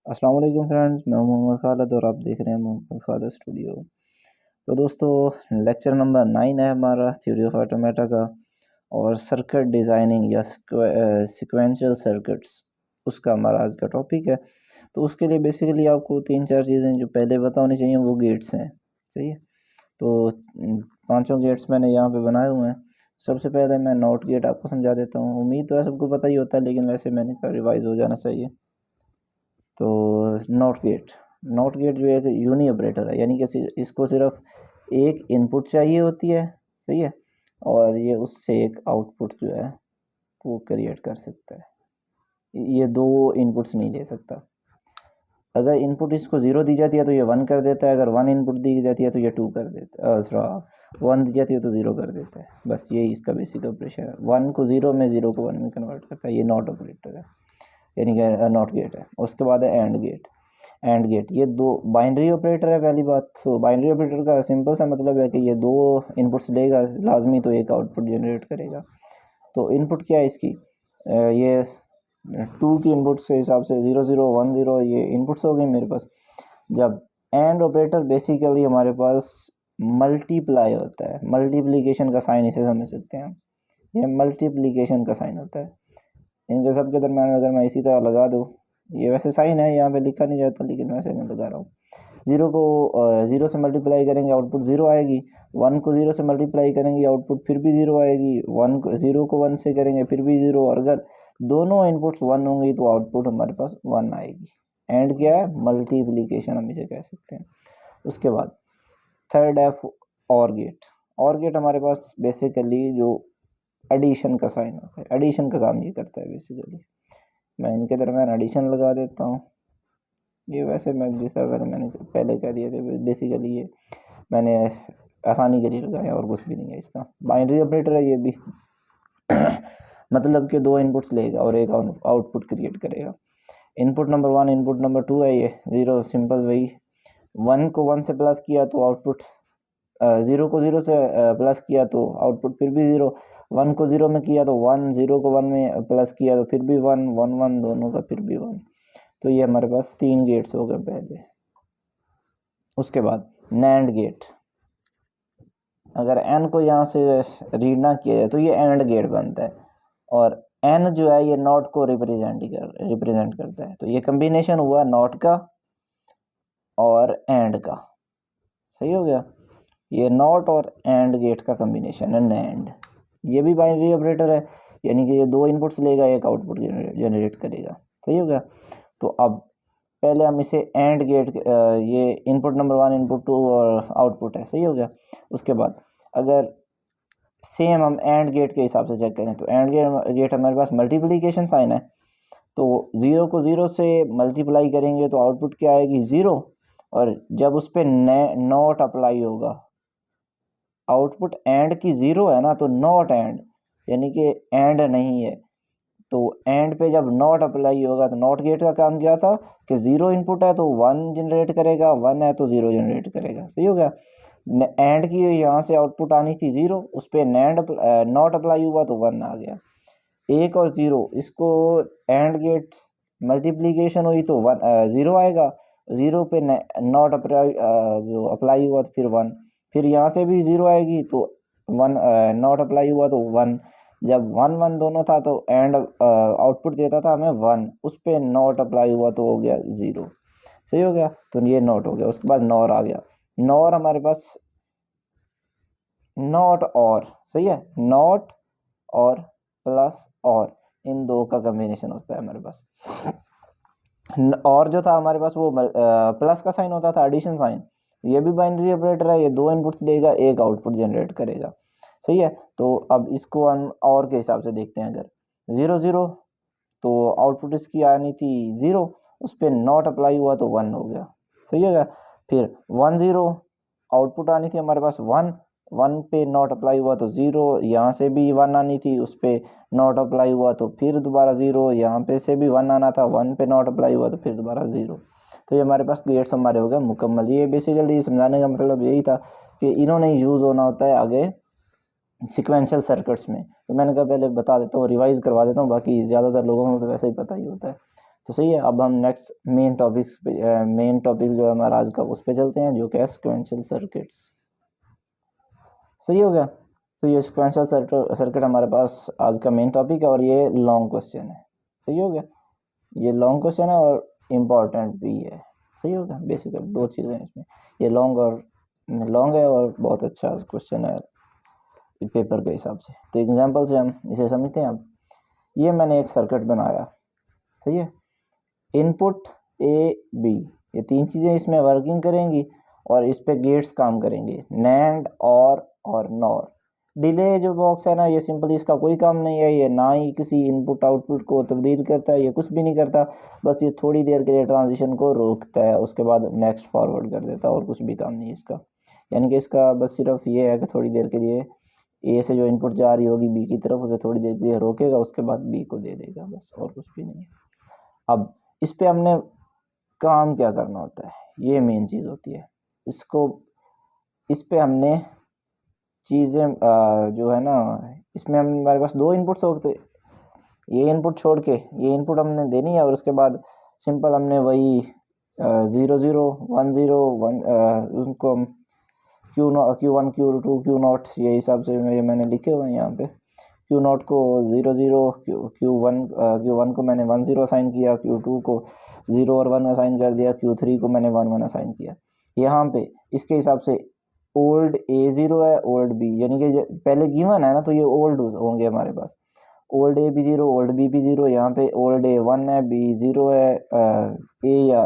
अस्सलाम वालेकुम फ्रेंड्स, मैं हूं मोहम्मद खालिद और आप देख रहे हैं मोहम्मद खालिद स्टूडियो। तो दोस्तों लेक्चर नंबर 9 है हमारा थ्योरी ऑफ ऑटोमेटा का और सर्किट डिज़ाइनिंग या सीक्वेंशियल सर्किट्स उसका हमारा आज का टॉपिक है। तो उसके लिए बेसिकली आपको 3-4 चीज़ें जो पहले पता होनी चाहिए वो गेट्स हैं, सही है। तो पांचों गेट्स मैंने यहाँ पे बनाए हुए हैं। सबसे पहले मैं नॉट गेट आपको समझा देता हूँ। उम्मीद तो है सबको पता ही होता है, लेकिन वैसे मैंने कहा रिवाइज हो जाना चाहिए। तो नॉट गेट जो है एक यूनी ऑपरेटर है, यानी कि इसको सिर्फ एक इनपुट चाहिए होती है, सही है, और ये उससे एक आउटपुट जो है वो क्रिएट कर सकता है। ये दो इनपुट्स नहीं ले सकता। अगर इनपुट इसको 0 दी जाती है तो ये 1 कर देता है, अगर 1 इनपुट दी जाती है तो ये 2 कर देता है, 1 दी जाती है तो 0 कर देता है। बस यही इसका बेसिक ऑपरेशन है। 1 को 0 में, 0 को 1 में कन्वर्ट करता है। ये नॉट ऑपरेटर है, यानी कि नॉट गेट है। उसके बाद है एंड गेट। ये दो बाइनरी ऑपरेटर है पहली बात। तो बाइनरी ऑपरेटर का सिंपल सा मतलब है कि ये दो इनपुट्स लेगा लाजमी, तो एक आउटपुट जनरेट करेगा। तो इनपुट क्या है इसकी, ये 2 की इनपुट के हिसाब से 0 0 1 0 ये इनपुट्स हो गए मेरे पास। जब एंड ऑपरेटर बेसिकली हमारे पास मल्टीप्लाई होता है, मल्टीप्लीकेशन का साइन इसे समझ सकते हैं। ये मल्टीप्लीकेशन का साइन होता है। इनके सब के दरम्यान अगर मैं इसी तरह लगा दूँ, ये वैसे साइन है, यहाँ पे लिखा नहीं जाता लेकिन वैसे मैं लगा रहा हूँ। 0 को 0 से मल्टीप्लाई करेंगे आउटपुट 0 आएगी। 1 को 0 से मल्टीप्लाई करेंगे आउटपुट फिर भी 0 आएगी। 0 को 1 से करेंगे फिर भी 0, और अगर दोनों इनपुट्स 1 होंगी तो आउटपुट हमारे पास 1 आएगी। एंड क्या है, मल्टीप्लीकेशन हम इसे कह सकते हैं। उसके बाद थर्ड है और गेट हमारे पास बेसिकली जो एडिशन का साइन होता है, एडिशन का काम ये करता है बेसिकली। मैं इनके दरम्यान एडिशन लगा देता हूँ। ये वैसे मैं जिस तरह मैंने पहले कह दिए थे, बेसिकली ये मैंने आसानी के लिए लगाया और कुछ भी नहीं है। इसका बाइनरी ऑपरेटर है ये भी मतलब कि दो इनपुट्स लेगा और एक आउटपुट क्रिएट करेगा। इनपुट नंबर 1 इनपुट नंबर 2 है, ये 0 सिंपल वही। 1 को 1 से प्लस किया तो आउटपुट 0 को 0 से प्लस किया तो आउटपुट फिर भी 0। 1 को 0 में किया तो 1, 0 को 1 में प्लस किया तो फिर भी 1 1 1 दोनों का फिर भी 1। तो ये हमारे पास 3 गेट्स हो गए पहले। उसके बाद नैंड गेट। अगर n को यहाँ से रीड ना किया जाए तो ये एंड गेट बनता है, और n जो है ये नॉट को रिप्रेजेंट करता है। तो ये कम्बिनेशन हुआ नॉट का और एंड का, सही हो गया। ये नॉट और एंड गेट का कम्बिनेशन है नैंड। ये भी बाइनरी ऑपरेटर है, यानी कि ये दो इनपुट्स लेगा एक आउटपुट जनरेट करेगा, सही हो गया। तो अब पहले हम इसे एंड गेट, ये इनपुट नंबर 1 इनपुट 2 और आउटपुट है, सही हो गया। उसके बाद अगर सेम हम एंड गेट के हिसाब से चेक करें तो एंड गेट हमारे पास मल्टीप्लीकेशन साइन है। तो 0 को 0 से मल्टीप्लाई करेंगे तो आउटपुट क्या आएगी, 0। और जब उस पर नॉट अप्लाई होगा, आउटपुट एंड की 0 है ना, तो नॉट एंड, यानी कि एंड नहीं है। तो एंड पे जब नॉट अप्लाई होगा तो नॉट गेट का काम क्या था कि 0 इनपुट है तो 1 जनरेट करेगा, 1 है तो 0 जनरेट करेगा, सही हो गया। एंड की यहाँ से आउटपुट आनी थी 0, उस पर नॉट अप्लाई हुआ तो 1 आ गया। 1 और 0 इसको एंड गेट मल्टीप्लीकेशन हुई तो 0 आएगा। 0 पे नॉट अप्लाई जो अप्लाई हुआ तो फिर 1, फिर यहाँ से भी 0 आएगी तो 1 नॉट अप्लाई हुआ तो 1। जब 1 1 दोनों था तो एंड आउटपुट देता था हमें 1, उस पर नॉट अप्लाई हुआ तो हो गया 0, सही हो गया। तो ये नॉट हो गया। उसके बाद नॉर आ गया। नॉर हमारे पास नॉट और, सही है, नॉट और प्लस और इन दो का कॉम्बिनेशन होता है हमारे पास। और जो था हमारे पास वो प्लस का साइन होता था, एडिशन साइन। ये भी बाइनरी ऑपरेटर है, ये दो इनपुट्स देगा एक आउटपुट जनरेट करेगा, सही है। तो अब इसको हम और के हिसाब से देखते हैं। अगर 0 0 तो आउटपुट इसकी आनी थी 0, उस पर नॉट अप्लाई हुआ तो 1 हो गया, सही है गया। फिर 1 0 आउटपुट आनी थी हमारे पास 1, 1 पे नॉट अप्लाई हुआ तो 0, यहाँ से भी 1 आनी थी, उस पर नॉट अप्लाई हुआ तो फिर दोबारा 0, यहाँ पे से भी 1 आना था, 1 पे नॉट अप्लाई हुआ तो फिर दोबारा 0। तो ये हमारे पास गेट्स हमारे हो गए मुकम्मल। ये बेसिकली समझाने का मतलब यही था कि इन्होंने यूज़ होना होता है आगे सिक्वेंशियल सर्किट्स में। तो मैंने कहा पहले बता देता हूँ, रिवाइज करवा देता हूँ, बाकी ज़्यादातर लोगों को तो वैसे ही पता ही होता है। तो सही है। अब हम नेक्स्ट मेन टॉपिक जो है हमारा आज का उस पे चलते हैं, जो कि है सिक्वेंशियल सर्किट्स। सही हो गया। तो ये सिक्वेंशियल सर्किट हमारे पास आज का मेन टॉपिक है और ये लॉन्ग क्वेश्चन है। सही हो गया। ये लॉन्ग क्वेश्चन है और इम्पॉर्टेंट भी है। सही हो गया। बेसिकली दो चीज़ें हैं इसमें, ये लॉन्ग है और बहुत अच्छा क्वेश्चन है पेपर के हिसाब से। तो एग्जाम्पल से हम इसे समझते हैं। अब ये मैंने एक सर्किट बनाया, सही है। इनपुट ए बी, ये तीन चीज़ें इसमें वर्किंग करेंगी और इस पे गेट्स काम करेंगे, नैंड और नॉर। डिले जो बॉक्स है ना, ये सिंपली इसका कोई काम नहीं है, ये ना ही किसी इनपुट आउटपुट को तब्दील करता है, ये कुछ भी नहीं करता, बस ये थोड़ी देर के लिए ट्रांजिशन को रोकता है, उसके बाद नेक्स्ट फॉरवर्ड कर देता है और कुछ भी काम नहीं है इसका। यानी कि इसका बस सिर्फ ये है कि थोड़ी देर के लिए ए से जो इनपुट जा रही होगी बी की तरफ, उसे थोड़ी देर के लिए रोकेगा, उसके बाद बी को दे देगा, बस और कुछ भी नहीं है। अब इस पे हमने काम क्या करना होता है, ये मेन चीज़ होती है। इस पे हमने चीज़ें जो है ना, इसमें हमारे पास दो इनपुट्स होते, ये इनपुट छोड़ के ये इनपुट हमने देनी है और उसके बाद सिंपल हमने वही 0 0 1 0 1 उनको हम Q1 Q2 Q0 ये हिसाब से मैंने लिखे हुए हैं यहाँ पे। Q0 को 0 0, Q1 को मैंने 1 0 असाइन किया, Q2 को 0 और 1 असाइन कर दिया, Q3 को मैंने 1 1 असाइन किया। यहाँ पे इसके हिसाब से ओल्ड A0 है, ओल्ड B, यानी कि पहले गिवन है ना, तो ये ओल्ड होंगे हमारे पास। ओल्ड A भी 0, ओल्ड B भी 0, यहाँ पे ओल्ड A1 है, B 0 है,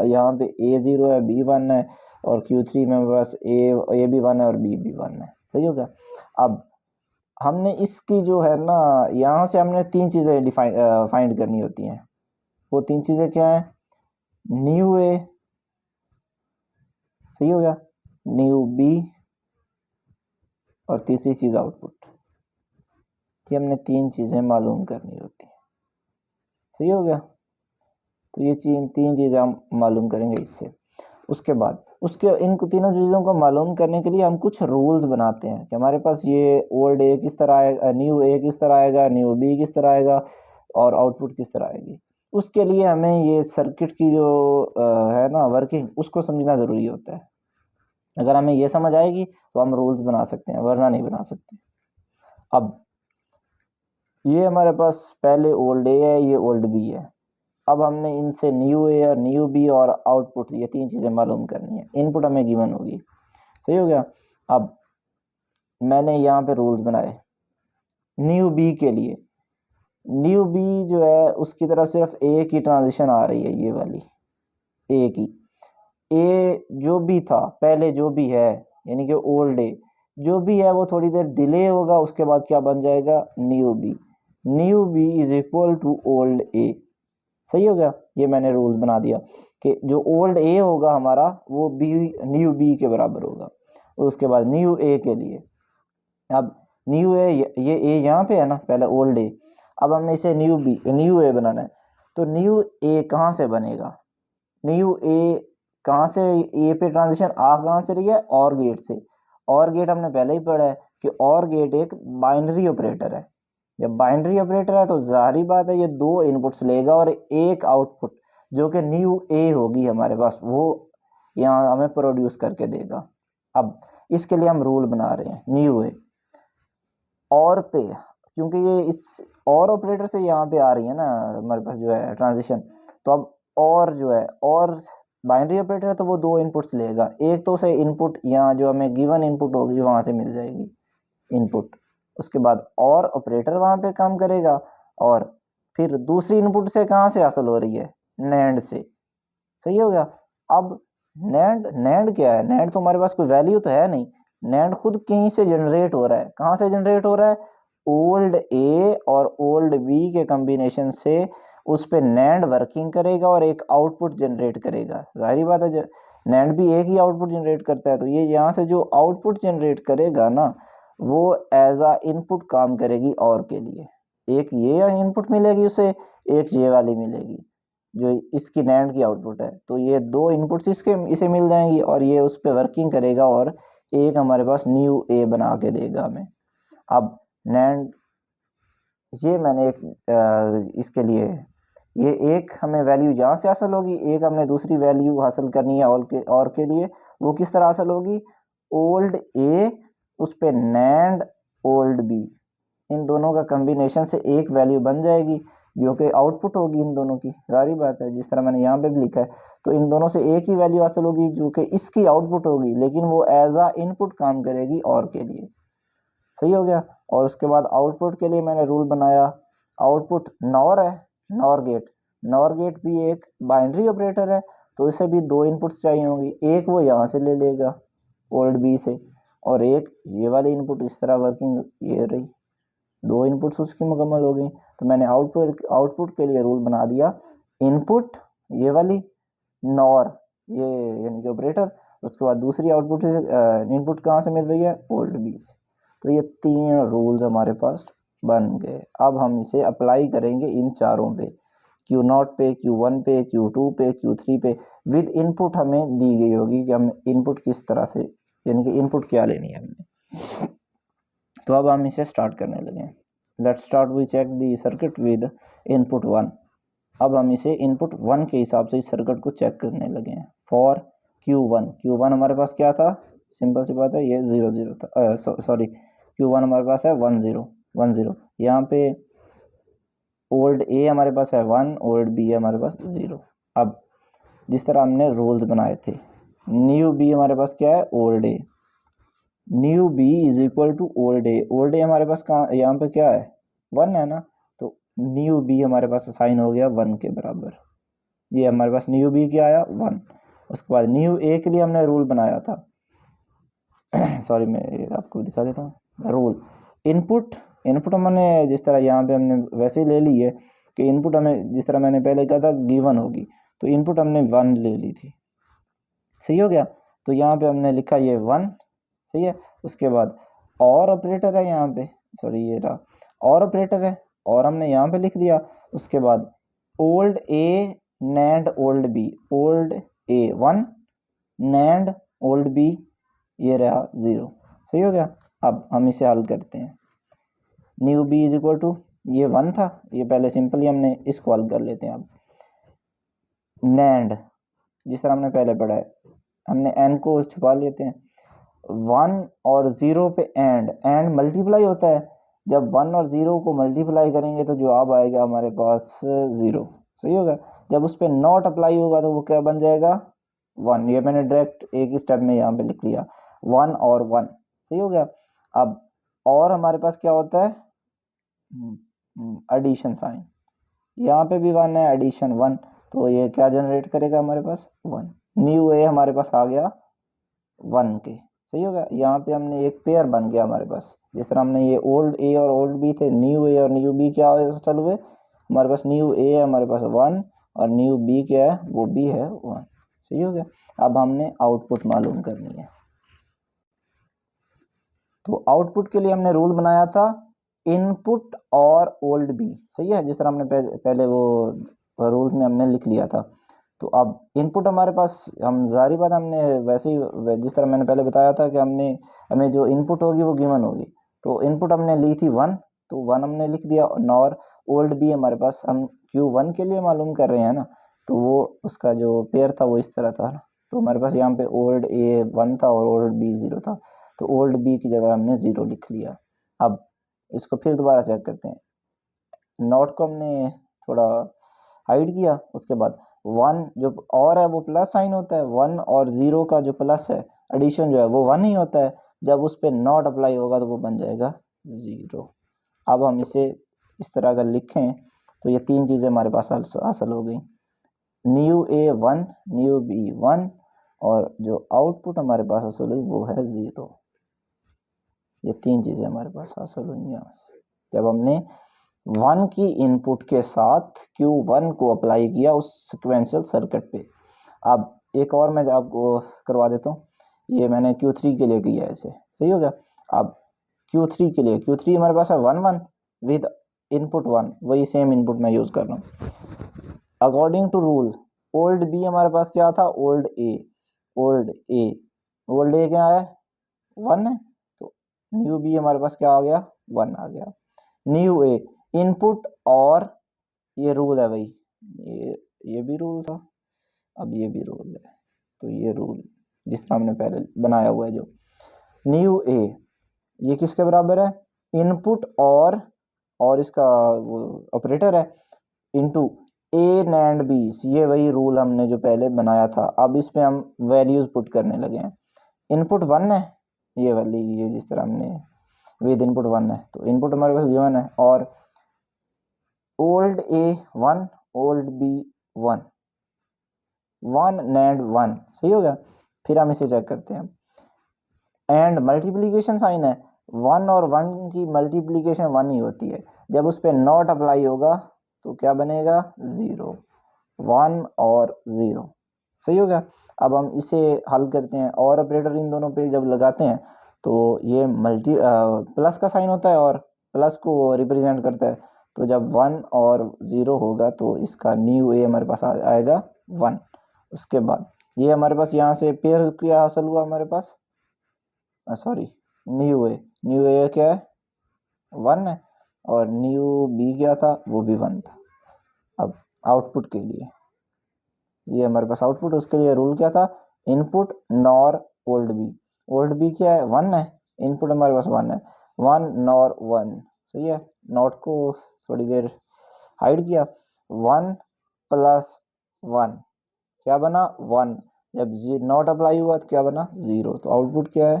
यहाँ पे A0 है, B 1 है, और Q3 में बस A भी 1 है और B भी 1 है। सही होगा। अब हमने इसकी जो है ना, यहाँ से हमने तीन चीज़ें फाइंड करनी होती हैं। वो तीन चीज़ें क्या है, न्यू ए, सही हो गया, न्यू बी, और तीसरी चीज़ आउटपुट। कि हमने तीन चीज़ें मालूम करनी होती हैं। सही हो गया। तो ये तीन चीज़ें हम मालूम करेंगे इससे। उसके बाद इनको तीनों चीज़ों को मालूम करने के लिए हम कुछ रूल्स बनाते हैं कि हमारे पास ये ओल्ड ए किस तरह आएगा, न्यू ए किस तरह आएगा, न्यू बी किस तरह आएगा, और आउटपुट किस तरह आएगी। उसके लिए हमें ये सर्किट की जो है ना वर्किंग, उसको समझना ज़रूरी होता है। अगर हमें ये समझ आएगी तो हम रूल्स बना सकते हैं, वरना नहीं बना सकते। अब ये हमारे पास पहले ओल्ड ए है, ये ओल्ड बी है। अब हमने इनसे न्यू ए और न्यू बी और आउटपुट, ये तीन चीज़ें मालूम करनी है। इनपुट हमें गिवन होगी। सही हो गया। अब मैंने यहाँ पे रूल्स बनाए न्यू बी के लिए। न्यू बी जो है उसकी तरफ सिर्फ ए की ट्रांजिशन आ रही है, ये वाली ए की। ए जो भी था पहले, जो भी है, यानी कि ओल्ड ए जो भी है, वो थोड़ी देर डिले होगा, उसके बाद क्या बन जाएगा, new B. New B is equal to old A. सही हो गया। ये मैंने रूल बना दिया कि जो ओल्ड ए होगा हमारा, वो बी न्यू बी के बराबर होगा। उसके बाद न्यू ए के लिए, अब न्यू ए, ये ए यहाँ पे है ना, पहले ओल्ड ए, अब हमने इसे न्यू ए बनाना है। तो न्यू ए कहाँ से बनेगा, न्यू ए कहाँ से, ए पे ट्रांजिशन आ कहाँ से रही है, और गेट से। और गेट हमने पहले ही पढ़ा है कि और गेट एक बाइनरी ऑपरेटर है। जब बाइनरी ऑपरेटर है तो जाहिर बात है ये दो इनपुट्स लेगा और एक आउटपुट जो कि न्यू ए होगी हमारे पास, वो यहाँ हमें प्रोड्यूस करके देगा। अब इसके लिए हम रूल बना रहे हैं न्यू ए और पे, क्योंकि ये इस और ऑपरेटर से यहाँ पे आ रही है ना हमारे पास जो है ट्रांजिशन। तो अब और जो है, और बाइनरी ऑपरेटर है तो वो दो इनपुट्स लेगा। एक तो उसे इनपुट यहाँ जो हमें गिवन इनपुट होगी वहां से मिल जाएगी इनपुट, उसके बाद और ऑपरेटर वहां पे काम करेगा, और फिर दूसरी इनपुट से कहाँ से हासिल हो रही है, नैंड से। सही हो गया। अब नैंड क्या है, नैंड तो हमारे पास कोई वैल्यू तो है नहीं, नैंड खुद कहीं से जनरेट हो रहा है। कहाँ से जनरेट हो रहा है, ओल्ड ए और ओल्ड बी के कॉम्बिनेशन से उस पे नैंड वर्किंग करेगा और एक आउटपुट जनरेट करेगा। जाहिर बात है नैंड भी एक ही आउटपुट जनरेट करता है, तो ये यहाँ से जो आउटपुट जनरेट करेगा ना, वो एज आ इनपुट काम करेगी और के लिए। एक ये इनपुट मिलेगी उसे, एक ये वाली मिलेगी जो इसकी नैंड की आउटपुट है। तो ये दो इनपुट्स इसे मिल जाएंगी और ये उस पर वर्किंग करेगा और एक हमारे पास न्यू ए बना के देगा हमें। अब नैंड, ये मैंने एक इसके लिए ये एक हमें वैल्यू यहाँ से हासिल होगी, एक हमने दूसरी वैल्यू हासिल करनी है और के लिए। वो किस तरह हासिल होगी, ओल्ड ए उस पे नैंड ओल्ड बी, इन दोनों का कम्बिनेशन से एक वैल्यू बन जाएगी जो कि आउटपुट होगी इन दोनों की। सारी बात है, जिस तरह मैंने यहाँ पे भी लिखा है, तो इन दोनों से एक ही वैल्यू हासिल होगी जो कि इसकी आउटपुट होगी, लेकिन वो एज आ इनपुट काम करेगी और के लिए। सही हो गया। और उसके बाद आउटपुट के लिए मैंने रूल बनाया, आउटपुट नॉर है, नॉर गेट। नॉर गेट भी एक बाइनरी ऑपरेटर है, तो इसे भी दो इनपुट्स चाहिए होंगी, एक वो यहाँ से ले लेगा ओल्ड बी से, और एक ये वाली इनपुट इस तरह वर्किंग ये रही, दो इनपुट्स उसकी मुकम्मल हो गई। तो मैंने आउटपुट के लिए रूल बना दिया, इनपुट ये वाली नॉर ये यानी कि ऑपरेटर, उसके बाद दूसरी आउटपुट इनपुट कहाँ से मिल रही है, ओल्ड बी से। तो ये तीन रूल्स हमारे पास बन गए। अब हम इसे अप्लाई करेंगे इन चारों पे, Q0 पे, Q1 पे, Q2 पे, Q3 पे, विद इनपुट हमें दी गई होगी कि हम इनपुट किस तरह से, यानी कि इनपुट क्या लेनी है हमने। तो अब हम इसे स्टार्ट करने लगे। Let's start we check the circuit with input 1। अब हम इसे इनपुट 1 के हिसाब से इस सर्किट को चेक करने लगे हैं। फॉर Q1 हमारे पास क्या था, सिंपल सी बात है, ये 0 0 था, सॉरी Q1 हमारे पास है 1 0 1 0। यहाँ पे ओल्ड ए हमारे पास है 1, ओल्ड बी हमारे पास 0। अब जिस तरह हमने रूल्स बनाए थे, न्यू बी हमारे पास क्या है, old A, new B is equal to old A. Old A हमारे पास कहाँ, यहाँ पे क्या है, 1 है ना, तो न्यू बी हमारे पास असाइन हो गया 1 के बराबर। ये हमारे पास न्यू बी क्या आया, 1। उसके बाद न्यू ए के लिए हमने रूल बनाया था सॉरी मैं आपको दिखा देता हूँ रूल। इनपुट हमने जिस तरह यहाँ पे हमने वैसे ही ले ली है कि इनपुट हमें जिस तरह मैंने पहले कहा था गिवन होगी, तो इनपुट हमने 1 ले ली थी। सही हो गया। तो यहाँ पे हमने लिखा ये 1, सही है। उसके बाद और ऑपरेटर है यहाँ पे, सॉरी ये रहा और ऑपरेटर है, और हमने यहाँ पे लिख दिया। उसके बाद ओल्ड ए नैंड ओल्ड बी, ओल्ड ए 1 नैंड ओल्ड बी ये रहा 0। सही हो गया। अब हम इसे हल करते हैं। New B is equal to, ये 1 था, ये पहले सिंपली हमने इसको हल कर लेते हैं। अब नैंड जिस तरह हमने पहले पढ़ा है, हमने एन को छुपा लेते हैं। 1 और 0 पे एंड मल्टीप्लाई होता है, जब 1 और 0 को मल्टीप्लाई करेंगे तो जवाब आएगा हमारे पास 0। सही होगा। जब उस पर नॉट अप्लाई होगा तो वो क्या बन जाएगा, 1। ये मैंने डायरेक्ट एक ही स्टेप में यहाँ पे लिख लिया, 1 और 1। सही हो गया। अब और हमारे पास क्या होता है, एडिशन साइन, यहाँ पे भी 1 है, एडिशन 1, तो ये क्या जनरेट करेगा हमारे पास 1। न्यू ए हमारे पास आ गया 1 के। सही होगा। यहाँ पे हमने एक पेयर बन गया हमारे पास, जिस तरह हमने ये ओल्ड ए और ओल्ड बी थे, न्यू ए और न्यू बी क्या चल हुए हमारे पास, न्यू ए है हमारे पास 1 और न्यू बी क्या है, वो बी है 1। सही हो गया। अब हमने आउटपुट मालूम करनी है। तो आउटपुट के लिए हमने रूल बनाया था इनपुट और ओल्ड बी। सही है, जिस तरह हमने पहले वो रूल्स में हमने लिख लिया था। तो अब इनपुट हमारे पास, हम जारी बात हमने वैसे ही जिस तरह मैंने पहले बताया था कि हमें जो इनपुट होगी वो गिवन होगी। तो इनपुट हमने ली थी 1, तो 1 हमने लिख दिया। नॉर ओल्ड बी हमारे पास, हम Q1 के लिए मालूम कर रहे हैं ना, तो वो उसका जो पेयर था वो इस तरह था ना। तो हमारे पास यहाँ पे ओल्ड ए 1 था और ओल्ड बी 0 था, तो ओल्ड बी की जगह हमने 0 लिख लिया। अब इसको फिर दोबारा चेक करते हैं। नॉट को हमने थोड़ा हाइड किया। उसके बाद 1 जो और है वो प्लस साइन होता है, 1 और 0 का जो प्लस है एडिशन जो है वो 1 ही होता है, जब उस पर नॉट अप्लाई होगा तो वो बन जाएगा 0। अब हम इसे इस तरह अगर लिखें तो ये तीन चीज़ें हमारे पास हासिल हो गई, न्यू ए 1 न्यू बी 1 और जो आउटपुट हमारे पास हासिल हुई वो है 0। ये तीन चीज़ें हमारे पास हासिल हुई यहाँ से, जब हमने 1 की इनपुट के साथ Q1 को अप्लाई किया उस सिक्वेंशियल सर्किट पे। अब एक और मैं आपको करवा देता हूँ, ये मैंने Q3 के लिए किया है इसे। सही हो गया। अब Q3 के लिए, Q3 हमारे पास है 1 1 विद इनपुट 1, वही सेम इनपुट मैं यूज़ कर रहा हूँ। According to rule old B हमारे पास क्या था, old A, old A, old A क्या है 1 है, तो न्यू बी हमारे पास क्या आ गया 1 आ गया। न्यू ए इनपुट और ये रूल है भाई, ये भी रूल था, अब ये भी रूल है। तो ये रूल जिस तरह हमने पहले बनाया हुआ है जो न्यू ए, ये किसके बराबर है, इनपुट और इसका वो ऑपरेटर है इनटू ए नैंड बी। ये वही रूल हमने जो पहले बनाया था, अब इस पे हम वैल्यूज पुट करने लगे हैं। इनपुट 1 है, ये वाली, ये जिस तरह हमने विद इनपुट 1 है, तो इनपुट हमारे पास 1 है, और ओल्ड ए 1, ओल्ड बी 1, 1 नैंड 1, सही हो गया। फिर हम इसे चेक करते हैं, एंड मल्टीप्लीकेशन साइन है, 1 और 1 की मल्टीप्लीकेशन 1 ही होती है, जब उस पर नॉट अप्लाई होगा तो क्या बनेगा, 0, 1 और 0, सही हो गया। अब हम इसे हल करते हैं, और ऑपरेटर इन दोनों पे जब लगाते हैं तो ये प्लस का साइन होता है और प्लस को रिप्रेजेंट करता है, तो जब 1 और 0 होगा तो इसका न्यू ए हमारे पास आएगा 1। उसके बाद ये हमारे पास यहाँ से पेयर क्या हासिल हुआ हमारे पास, सॉरी न्यू ए क्या है, 1 है, और न्यू बी क्या था, वो भी 1 था। अब आउटपुट के लिए ये हमारे पास आउटपुट, उसके लिए रूल क्या था, इनपुट नॉर ओल्ड बी क्या है, 1 है, इनपुट हमारे पास 1 है, 1 नॉर 1, सही है। नॉट को थोड़ी देर हाइड किया, 1 प्लस 1 क्या बना, 1, जब नॉट अप्लाई हुआ तो क्या बना, 0, तो आउटपुट क्या है,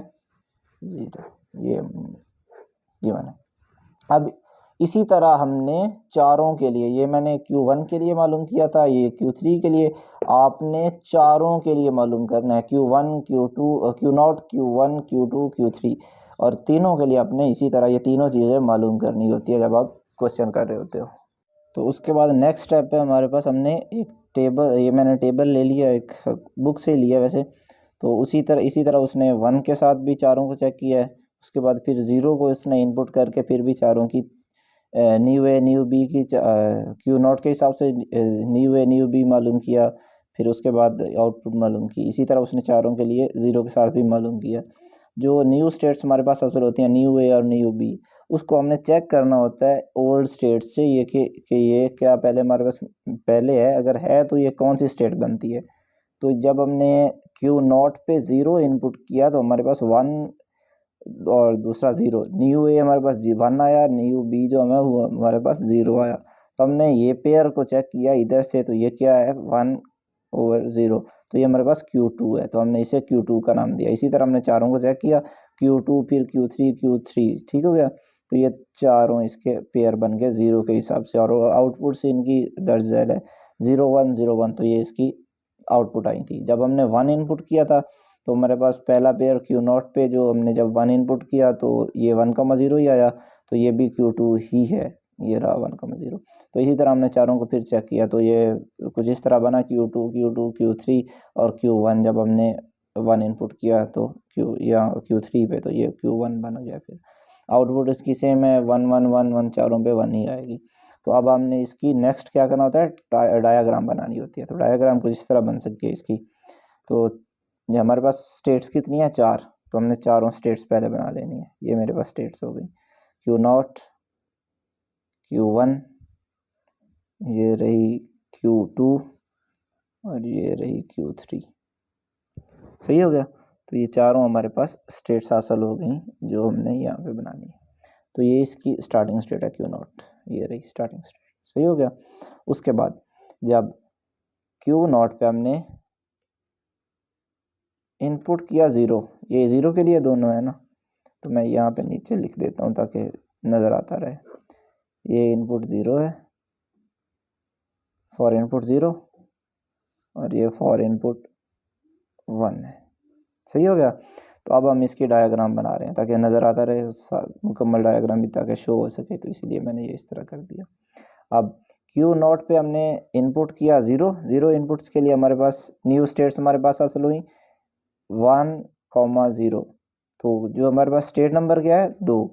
0, ये बना। अब इसी तरह हमने चारों के लिए, ये मैंने Q1 के लिए मालूम किया था, ये Q3 के लिए, आपने चारों के लिए मालूम करना है, Q1 Q2 Q0 Q1 Q2 Q3, और तीनों के लिए आपने इसी तरह ये तीनों चीज़ें मालूम करनी होती है जब आप क्वेश्चन कर रहे होते हो। तो उसके बाद नेक्स्ट स्टेप है हमारे पास, हमने एक टेबल, ये मैंने टेबल ले लिया, एक बुक से लिया वैसे, तो इसी तरह उसने 1 के साथ भी चारों को चेक किया है, उसके बाद फिर 0 को उसने इनपुट करके फिर भी चारों की न्यू ए न्यू बी की Q0 के हिसाब से न्यू ए न्यू बी मालूम किया, फिर उसके बाद आउटपुट मालूम की, इसी तरह उसने चारों के लिए 0 के साथ भी मालूम किया। जो न्यू स्टेट्स हमारे पास हासिल होती हैं, न्यू ए और न्यू बी, उसको हमने चेक करना होता है ओल्ड स्टेट से, ये कि ये क्या पहले हमारे पास पहले है, अगर है तो ये कौन सी स्टेट बनती है। तो जब हमने Q0 पे 0 इनपुट किया तो हमारे पास 1 और दूसरा 0, न्यू ए हमारे पास 1 आया, न्यू बी जो हमें हुआ हमारे पास 0 आया, तो हमने ये पेयर को चेक किया इधर से, तो ये क्या है, 1/0, तो ये हमारे पास Q2 है, तो हमने इसे Q2 का नाम दिया। इसी तरह हमने चारों को चेक किया, Q2 फिर Q3, ठीक हो गया। तो ये चारों इसके पेयर बन गए 0 के हिसाब से, और आउटपुट से इनकी दर्ज झैल है 0 1 0 1, तो ये इसकी आउटपुट आई थी। जब हमने 1 इनपुट किया था तो हमारे पास पहला पेयर Q0 पे जो हमने जब 1 इनपुट किया तो ये 1,0 ही आया, तो ये भी Q2 ही है, ये रहा 1,0। तो इसी तरह हमने चारों को फिर चेक किया, तो ये कुछ इस तरह बना, Q2 Q3 और Q1, जब हमने 1 इनपुट किया तो Q3 पे, तो ये Q1 बन गया। फिर आउटपुट इसकी सेम है, 1 1 1 1, चारों पे 1 ही आएगी। तो अब हमने इसकी नेक्स्ट क्या करना होता है, डायाग्राम बनानी होती है। तो डायाग्राम कुछ इस तरह बन सकती है इसकी। तो ये हमारे पास स्टेट्स कितनी है, 4, तो हमने चारों स्टेट्स पहले बना लेनी है। ये मेरे पास स्टेट्स हो गई, Q0 Q1, ये रही Q2 और ये रही Q3, सही हो गया। तो ये चारों हमारे पास स्टेट्स हासिल हो गई जो हमने यहाँ पे बनानी है। तो ये इसकी स्टार्टिंग स्टेट है Q0, ये रही स्टार्टिंग स्टेट, सही हो गया। उसके बाद जब Q0 पे हमने इनपुट किया 0, ये 0 के लिए दोनों है ना, तो मैं यहाँ पे नीचे लिख देता हूँ ताकि नज़र आता रहे। ये इनपुट 0 है, फॉर इनपुट 0, और ये फॉर इनपुट 1 है, सही हो गया। तो अब हम इसकी डायग्राम बना रहे हैं ताकि नज़र आता रहे मुकम्मल डायग्राम भी, ताकि शो हो सके, तो इसलिए मैंने ये इस तरह कर दिया। अब Q0 पे हमने इनपुट किया 0 इनपुट्स के लिए हमारे पास न्यू स्टेट्स हमारे पास हासिल हुई 1,0, तो जो हमारे पास स्टेट नंबर क्या है, 2।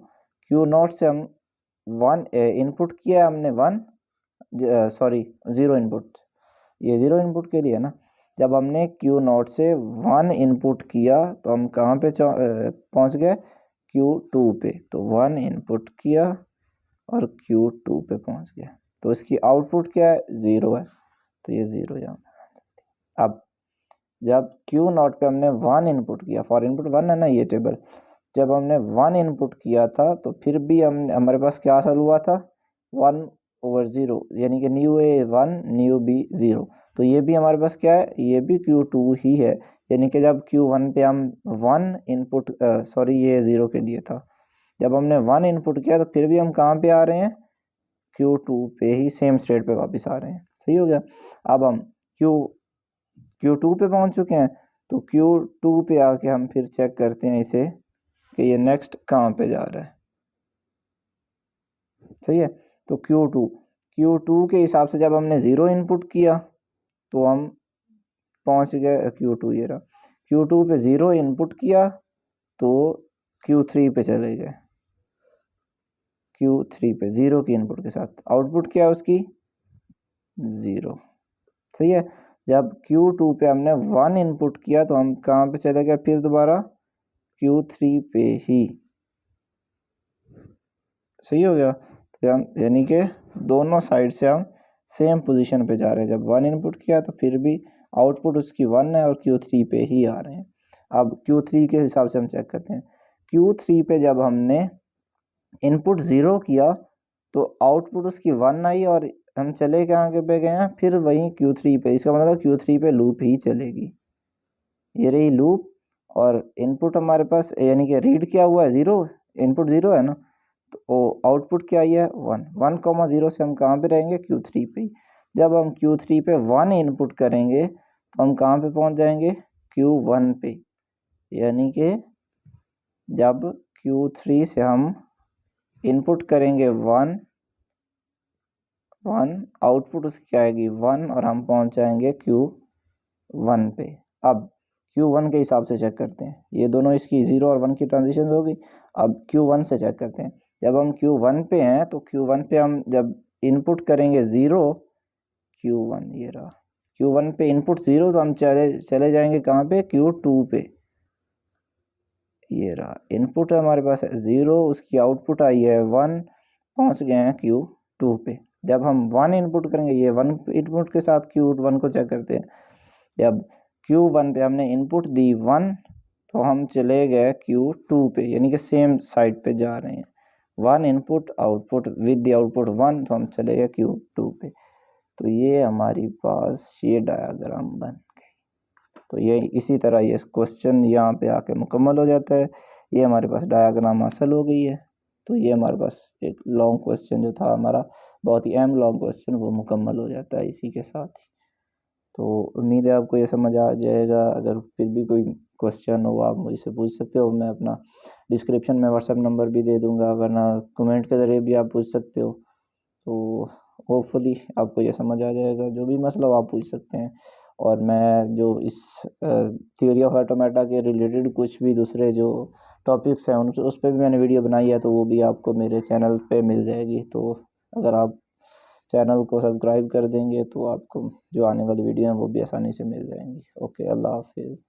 Q0 से हम 1 इनपुट किया हमने 0 इनपुट, ये 0 इनपुट के लिए है ना। जब हमने Q0 से 1 इनपुट किया तो हम कहाँ पे पहुँच गए, Q2 पे, तो 1 इनपुट किया और Q2 पे पहुँच गया। तो इसकी आउटपुट क्या है, 0 है, तो ये 0 यहाँ। अब जब Q नॉट पे हमने 1 इनपुट किया, फॉर इनपुट 1 है ना ये टेबल, जब हमने 1 इनपुट किया था तो फिर भी हमारे पास क्या हासिल हुआ था, 1/0, यानी कि न्यू ए 1 न्यू बी 0। तो ये भी हमारे पास क्या है, ये भी Q2 ही है, यानी कि जब Q1 पे हम 1 इनपुट सॉरी ये 0 के लिए था, जब हमने 1 इनपुट किया तो फिर भी हम कहाँ पे आ रहे हैं, Q2 पे ही सेम स्टेट पे वापस आ रहे हैं। सही हो गया। अब हम Q2 पे पहुंच चुके हैं, तो Q2 पे आके हम फिर चेक करते हैं इसे कि ये नेक्स्ट कहाँ पे जा रहा है। सही है, तो Q2 के हिसाब से जब हमने 0 इनपुट किया तो हम पहुंच गए Q2, ये रहा, Q2 पे 0 इनपुट किया तो Q3 पे चले गए, Q3 पे 0 की इनपुट के साथ आउटपुट क्या है उसकी, 0। सही है, जब Q2 पे हमने 1 इनपुट किया तो हम कहाँ पे चले गए, फिर दोबारा Q3 पे ही। सही हो गया, तो हम यानी कि दोनों साइड से हम सेम पोजीशन पे जा रहे हैं। जब 1 इनपुट किया तो फिर भी आउटपुट उसकी 1 है और Q3 पे ही आ रहे हैं। अब Q3 के हिसाब से हम चेक करते हैं, Q3 पे जब हमने इनपुट 0 किया तो आउटपुट उसकी 1 आई और हम चले कहाँ पे गए हैं, फिर वहीं Q3 पे। इसका मतलब Q3 पे लूप ही चलेगी, ये रही लूप। और इनपुट हमारे पास यानी कि रीड क्या हुआ है, 0, इनपुट 0 है ना, तो आउटपुट क्या आई है, 1 से हम कहाँ पे रहेंगे, Q3 पे। जब हम Q3 पे 1 इनपुट करेंगे तो हम कहाँ पे पहुंच जाएंगे, Q1 पे, यानी कि जब Q3 से हम इनपुट करेंगे 1, आउटपुट उसकी क्या आएगी 1, और हम पहुंच जाएंगे Q1 पे। अब Q1 के हिसाब से चेक करते हैं, ये दोनों इसकी 0 और 1 की ट्रांजिशन हो गई। अब Q1 से चेक करते हैं, जब हम Q1 पे हैं तो Q1 पे हम जब इनपुट करेंगे 0, Q1 ये रहा, Q1 पे इनपुट 0 तो हम चले जाएंगे कहाँ पे, Q2 पे, ये रहा, इनपुट हमारे पास है 0, उसकी आउटपुट आई है 1, पहुंच गए हैं Q2 पे। जब हम 1 इनपुट करेंगे, ये 1 इनपुट के साथ Q1 को चेक करते हैं, जब Q1 पे हमने इनपुट दी 1 तो हम चले गए Q2 पे, यानी कि सेम साइड पे जा रहे हैं, 1 input output with the output 1, तो हम चले गए Q2 पे। तो ये हमारी पास ये डायग्राम बन गई। तो ये इसी तरह ये क्वेश्चन यहाँ पे आके मुकम्मल हो जाता है। ये हमारे पास डायग्राम हासिल हो गई है। तो ये हमारे पास एक लॉन्ग क्वेश्चन जो था हमारा, बहुत ही अहम लॉन्ग क्वेश्चन, वो मुकम्मल हो जाता है इसी के साथ ही। तो उम्मीद है आपको ये समझ आ जाएगा। अगर फिर भी कोई क्वेश्चन हो आप मुझसे पूछ सकते हो, मैं अपना डिस्क्रिप्शन में व्हाट्सएप नंबर भी दे दूंगा, वरना कमेंट के ज़रिए भी आप पूछ सकते हो। तो होपफुली आपको ये समझ आ जाएगा, जो भी मसला हो आप पूछ सकते हैं। और मैं जो इस थ्योरी ऑफ ऑटोमेटा के रिलेटेड कुछ भी दूसरे जो टॉपिक्स हैं उस पर भी मैंने वीडियो बनाई है, तो वो भी आपको मेरे चैनल पे मिल जाएगी। तो अगर आप चैनल को सब्सक्राइब कर देंगे तो आपको जो आने वाली वीडियो हैं वो भी आसानी से मिल जाएंगी। ओके, अल्लाह हाफिज़।